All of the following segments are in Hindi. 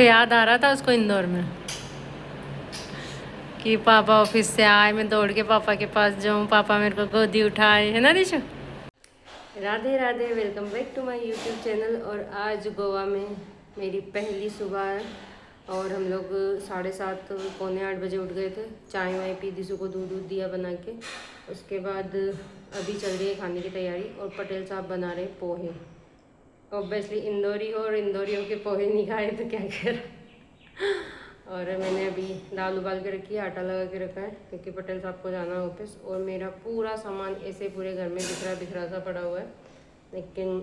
याद आ रहा था उसको इंदौर में कि पापा ऑफिस से आए, मैं दौड़ के पापा के पास जाऊँ, पापा मेरे को गोदी उठाए, है ना Dishu. Radhe Radhe, welcome back to my YouTube channel. और आज गोवा में मेरी पहली सुबह है और हम लोग 7:30 पौने 8 बजे उठ गए थे। चाय वाय पी, दिशु को दूध दिया बना के। उसके बाद अभी चल रही है खाने की तैयारी और पटेल साहब बना रहे पोहे। ऑब्वियसली इंदौरी हो और इंदौरियों के पोहे नहीं खाए तो क्या कर। और मैंने अभी दाल उबाल के रखी है, आटा लगा के रखा है क्योंकि पटेल साहब को जाना है ऑफिस। और मेरा पूरा सामान ऐसे पूरे घर में बिखरा सा पड़ा हुआ है, लेकिन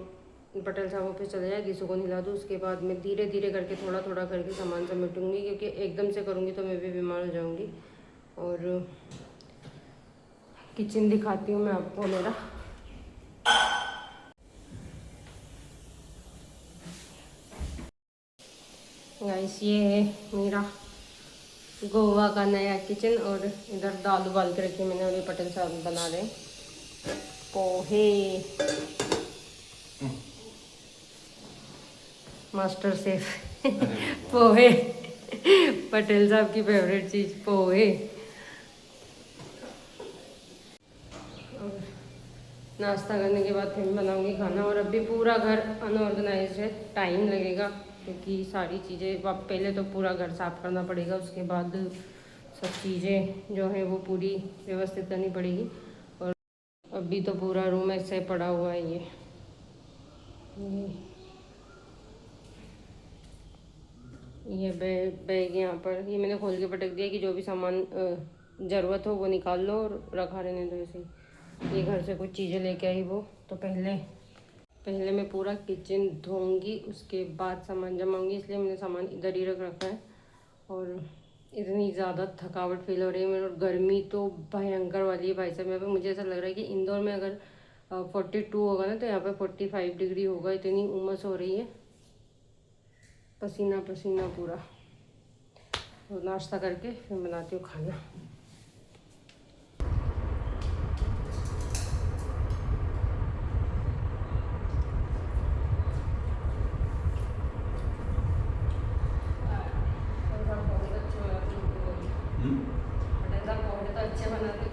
पटेल साहब ऑफिस चले जाए, दिशु को नहला दूँ, उसके बाद मैं धीरे धीरे करके थोड़ा थोड़ा करके सामान समेटूँगी क्योंकि एकदम से करूँगी तो मैं भी बीमार हो जाऊँगी। और किचन दिखाती हूँ मैं आपको मेरा। गाइस ये है मेरा गोवा का नया किचन। और इधर दाल उबाल के रखी मैंने, अभी पटेल साहब बना रहे पोहे। मास्टर शेफ पोहे पटेल साहब की फेवरेट चीज़ पोहे। और नाश्ता करने के बाद फिर बनाऊंगी खाना। और अभी पूरा घर अनऑर्गेनाइज है, टाइम लगेगा क्योंकि सारी चीज़ें पहले तो पूरा घर साफ़ करना पड़ेगा, उसके बाद सब चीज़ें जो हैं वो पूरी व्यवस्थित करनी पड़ेगी। और अभी तो पूरा रूम ऐसे पड़ा हुआ है। ये बैग यहाँ पर, ये मैंने खोल के पटक दिया कि जो भी सामान ज़रूरत हो वो निकाल लो और रखा रहने दो ऐसे ही। ये घर से कुछ चीज़ें लेके आई वो, तो पहले मैं पूरा किचन धोऊंगी, उसके बाद सामान जमाऊंगी, इसलिए मैंने सामान इधर ही रख रखा है। और इतनी ज़्यादा थकावट फील हो रही है मेरे, और गर्मी तो भयंकर वाली है भाई साहब। यहाँ पे मुझे ऐसा लग रहा है कि इंदौर में अगर 42 होगा ना तो यहाँ पे 45 डिग्री होगा, इतनी उमस हो रही है, पसीना पसीना पूरा। और नाश्ता करके फिर बनाती हूँ खाना। अच्छे बनाते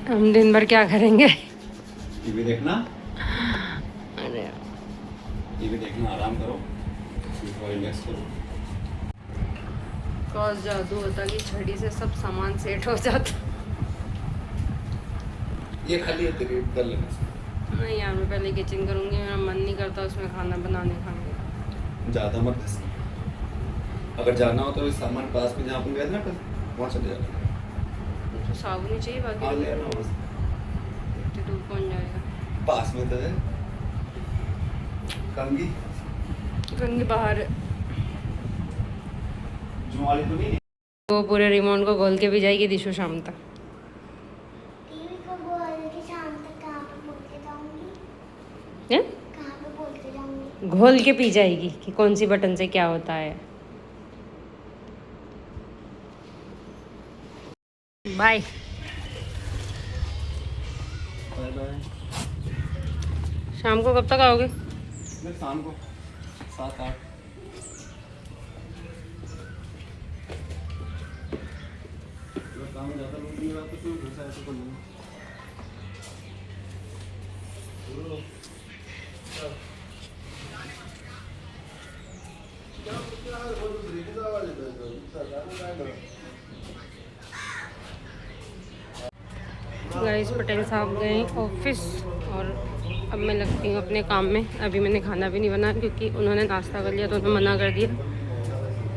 हम दिन भर क्या करेंगे? टीवी देखना, अरे टीवी देखना, आराम करो, रिलैक्स करो। कौन जादू होता कि छड़ी से सब सामान सेट हो जाता। ये खाली है तेरी कर लेना से। नहीं यार, मैं पहले किचन करूँगी, मेरा मन नहीं करता उसमें खाना बनाने खाने का। ज़्यादा मत घसना, अगर जाना हो तो इस सामान पास में जहाँ अपन गए थे ना कल, वहाँ चले जाना। तो साबुन ही चाहिए, बाकी ले आना वहाँ से। इतनी दूर कौन जाएगा? पास में तो है कंगी, कंगी बाहर जो वाली तो नहीं। वो पूरे रिमोट को खोल के भी जाएगी दिशु शाम तक। टीवी को बोल के शाम तक कहाँ पे बोल के जाऊंगी? हैं? कहाँ पे बोल के जाऊंगी? घोल के पी जाएगी कि कौन सी बटन से क्या होता है। बाय। Bye bye. शाम को कब तक आओगे? मैं शाम को 7-8। काम ज़्यादा लोग नहीं रहते तो घर से ऐसे कर लूँगा। गाइस पटेल साहब गए ऑफिस और अब मैं लगती हूँ अपने काम में। अभी मैंने खाना भी नहीं बनाया क्योंकि उन्होंने नाश्ता कर लिया तो उन्होंने मना कर दिया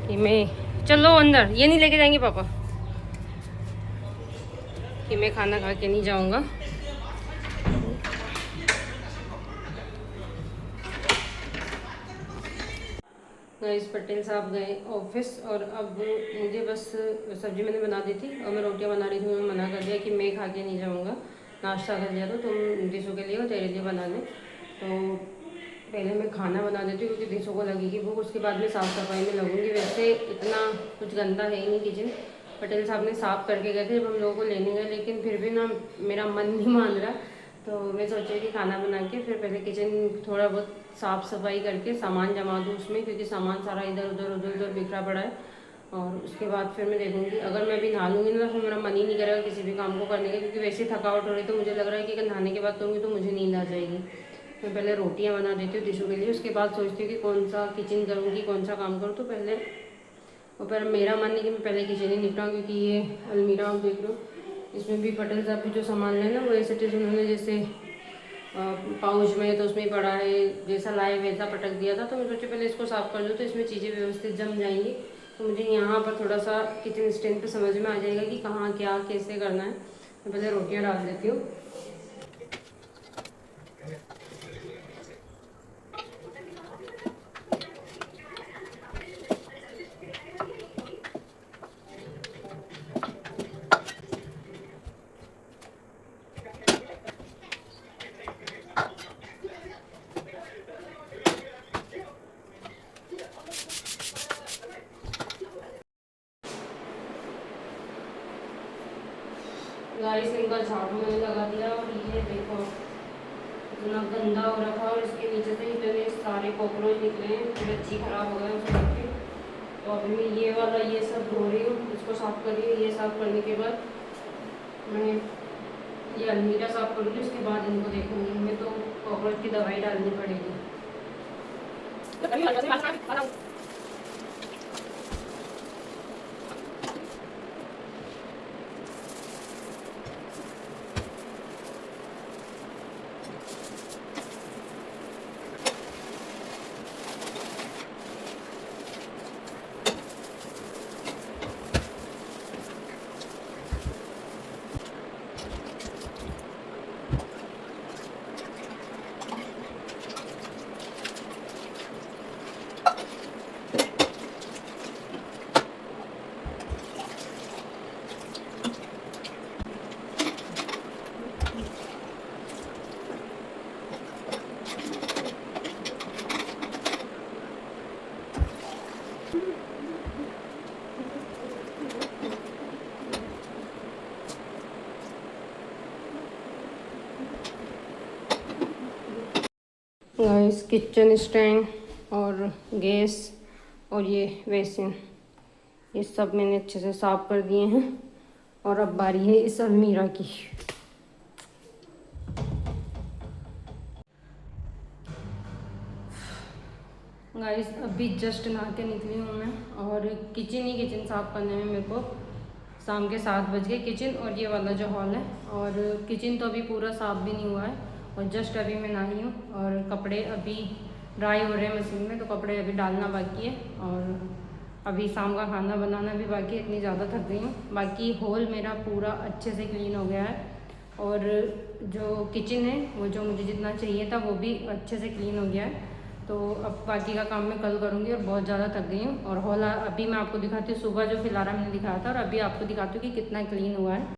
कि मैं चलो अंदर, ये नहीं लेके जाएंगे पापा, कि मैं खाना खा के नहीं जाऊँगा। गाइस पटेल साहब गए ऑफिस और अब मुझे बस सब्जी मैंने बना दी थी और मैं रोटियां बना रही थी। उन्होंने मना कर दिया कि मैं खा के नहीं जाऊँगा, नाश्ता कर लिया तो तुम दिशु के लिए और तेरे लिए बना लें। तो पहले मैं खाना बना देती हूँ क्योंकि दिशु को लगेगी भूख, उसके बाद में साफ़ सफाई में लगूंगी। वैसे इतना कुछ गंदा है ही नहीं किचन, पटेल साहब ने साफ़ करके गए थे जब हम लोगों को लेने गए, लेकिन फिर भी ना मेरा मन नहीं मान रहा। तो मैं सोची कि खाना बना के फिर पहले किचन थोड़ा बहुत साफ़ सफाई करके सामान जमा दूँ उसमें, क्योंकि सामान सारा इधर उधर बिखरा पड़ा है। और उसके बाद फिर मैं देखूँगी, अगर मैं अभी नहा लूँगी ना तो फिर मेरा मन ही नहीं करेगा किसी भी काम को करने का, क्योंकि वैसे थकावट हो रही। तो मुझे लग रहा है कि अगर नहाने के बाद करूँगी तो मुझे नींद आ जाएगी। मैं पहले रोटियां बना देती हूँ दिशु के लिए, उसके बाद सोचती हूँ कि कौन सा किचन करूँगी, कौन सा काम करूँ। तो पहले और पर मेरा मन नहीं कि मैं पहले किचन ही निपटाऊँ, क्योंकि ये अलमीरा आप देख लो, इसमें भी पटेल साहब भी जो सामान लेना वो ऐसे उन्होंने जैसे पाउच में तो उसमें पड़ा है, जैसा लाए वैसा पटक दिया था। तो मैं सोची पहले इसको साफ़ कर दूँ तो इसमें चीज़ें व्यवस्थित जम जाएंगी। तो मुझे यहाँ पर थोड़ा सा किचन स्टैंड पे समझ में आ जाएगा कि कहाँ क्या कैसे करना है। मैं पहले रोटियाँ डाल देती हूँ। गाइस इनका झाड़ू मैंने लगा दिया और ये देखो इतना गंदा हो रखा और इसके नीचे से इतने सारे कॉकरोच निकले हैं, पूरे अच्छी खराब हो गए उसे रख के। तो अभी मैं ये वाला ये सब धो रही हूँ, इसको साफ़ कर रही हूँ। ये साफ़ करने के बाद मैं ये अलमीरा साफ़ करूँगी, उसके बाद इनको देखूँगी। मैं तो कॉकरोच की दवाई डालनी पड़ेगी। गाइस किचन स्टैंड और गैस और ये बेसिन, ये सब मैंने अच्छे से साफ़ कर दिए हैं। और अब बारी है इस अलमीरा की। गाइस अभी जस्ट नहा के निकली हूँ मैं, और किचन साफ़ करने में मेरे को शाम के 7 बज गए। किचन और ये वाला जो हॉल है, और किचन तो अभी पूरा साफ़ भी नहीं हुआ है। और जस्ट अभी मैं नहाई हूँ और कपड़े अभी ड्राई हो रहे हैं मशीन में, तो कपड़े अभी डालना बाकी है। और अभी शाम का खाना बनाना भी बाकी है, इतनी ज़्यादा थक गई हूँ। बाकी हॉल मेरा पूरा अच्छे से क्लीन हो गया है, और जो किचन है वो जो मुझे जितना चाहिए था वो भी अच्छे से क्लीन हो गया है। तो अब बाकी का काम मैं कल करूँगी, और बहुत ज़्यादा थक गई हूँ। और हॉल अभी मैं आपको दिखाती हूँ, सुबह जो फैलारा मैंने दिखाया था, और अभी आपको दिखाती हूँ कि कितना क्लीन हुआ है।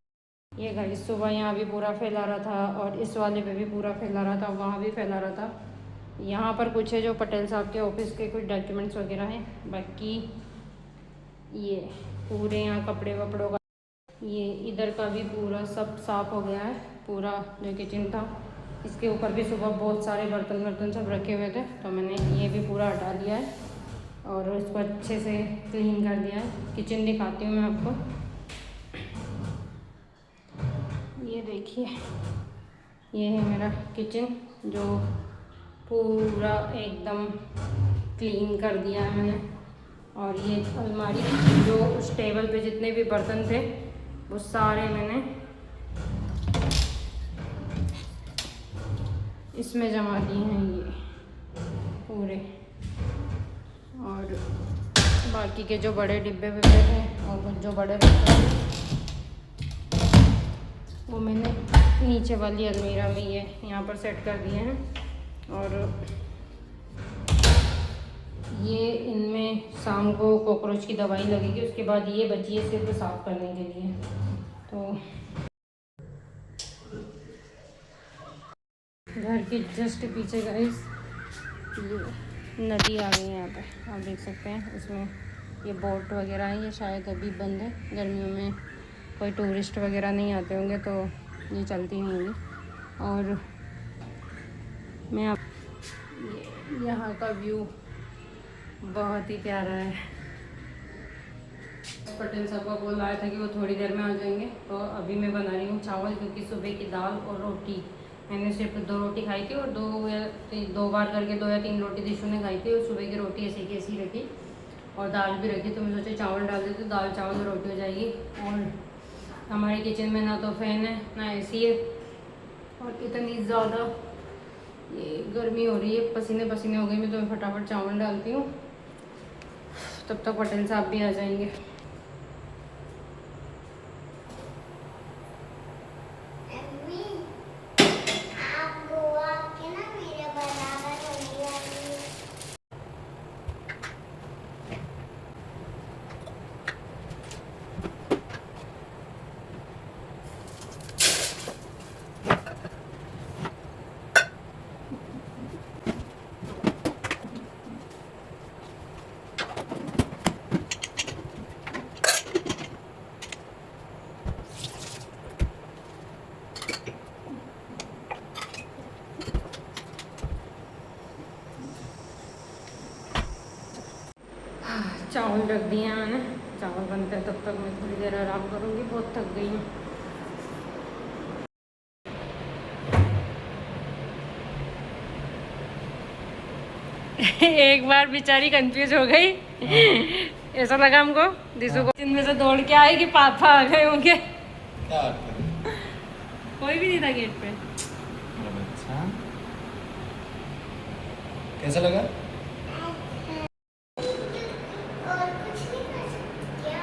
ये घर सुबह यहाँ भी पूरा फैला रहा था, और इस वाले पे भी पूरा फैला रहा था, वहाँ भी फैला रहा था। यहाँ पर कुछ है जो पटेल साहब के ऑफिस के कुछ डॉक्यूमेंट्स वगैरह हैं। बाकी ये पूरे यहाँ कपड़े वपड़ों का, ये इधर का भी पूरा सब साफ़ हो गया है। पूरा जो किचन था इसके ऊपर भी सुबह बहुत सारे बर्तन सब रखे हुए थे, तो मैंने ये भी पूरा हटा लिया है और इसको अच्छे से क्लीन कर दिया है। किचन दिखाती हूँ मैं आपको, ये देखिए ये है मेरा किचन जो पूरा एकदम क्लीन कर दिया है मैंने। और ये अलमारी जो उस टेबल पे जितने भी बर्तन थे वो सारे मैंने इसमें जमा दिए हैं ये पूरे। और बाकी के जो बड़े डिब्बे विब्बे हैं और कुछ जो बड़े बर्तन हैं वो मैंने नीचे वाली अलमीरा में ये यहाँ पर सेट कर दिए हैं। और ये इनमें शाम को कॉकरोच की दवाई लगेगी, उसके बाद ये बची है सिर्फ साफ़ करने के लिए। तो घर के जस्ट पीछे गाइस ये नदी आ गई है, यहाँ पे आप देख सकते हैं। इसमें ये बोट वगैरह है, ये शायद अभी बंद है, गर्मियों में कोई टूरिस्ट वगैरह नहीं आते होंगे तो ये चलती नहीं होंगी। और मैं आप यहाँ का व्यू बहुत ही प्यारा है। पटेल साहब का बोल आया था कि वो थोड़ी देर में आ जाएंगे, तो अभी मैं बना रही हूँ चावल, क्योंकि सुबह की दाल और रोटी मैंने सिर्फ 2 रोटी खाई थी और 2 बार करके 2 या 3 रोटी दिशु ने खाई थी। और सुबह की रोटी ऐसी की ऐसी रखी और दाल भी रखी, तो मैं सोचा चावल डाल देती तो दाल चावल रोटी हो जाएगी। और हमारे किचन में ना तो फैन है ना एसी है, और इतनी ज़्यादा ये गर्मी हो रही है, पसीने पसीने हो गई। मैं तो फटाफट चावल डालती हूँ, तब तक पटेल साहब भी आ जाएंगे। अम्मी, आप गोवा के ना मेरे बराबर होने वाली है। चावल रख दिए हैं मैंने, चावल बनते हैं तब तक मैं थोड़ी देर आराम करूँगी, बहुत थक गई हूँ। एक बार बेचारी कंफ्यूज हो गई, ऐसा लगा हमको दिशु को इनमें से दौड़ के आई कि पापा आ गए होंगे। क्या बात कर रही है? कोई भी नहीं था गेट पे। अच्छा, कैसा लगा? और कुछ नहीं कर सकती क्या?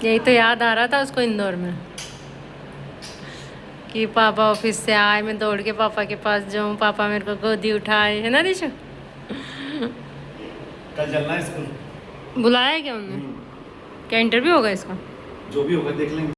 यही तो याद आ रहा था उसको इंदौर में कि पापा ऑफिस से आए, मैं दौड़ के पापा के पास जाऊँ, पापा मेरे को गोदी उठाए, है ना दिशु? कल चलना है स्कूल। बुलाया क्या उन्होंने? क्या इंटरव्यू होगा इसका? जो भी होगा देख लेंगे।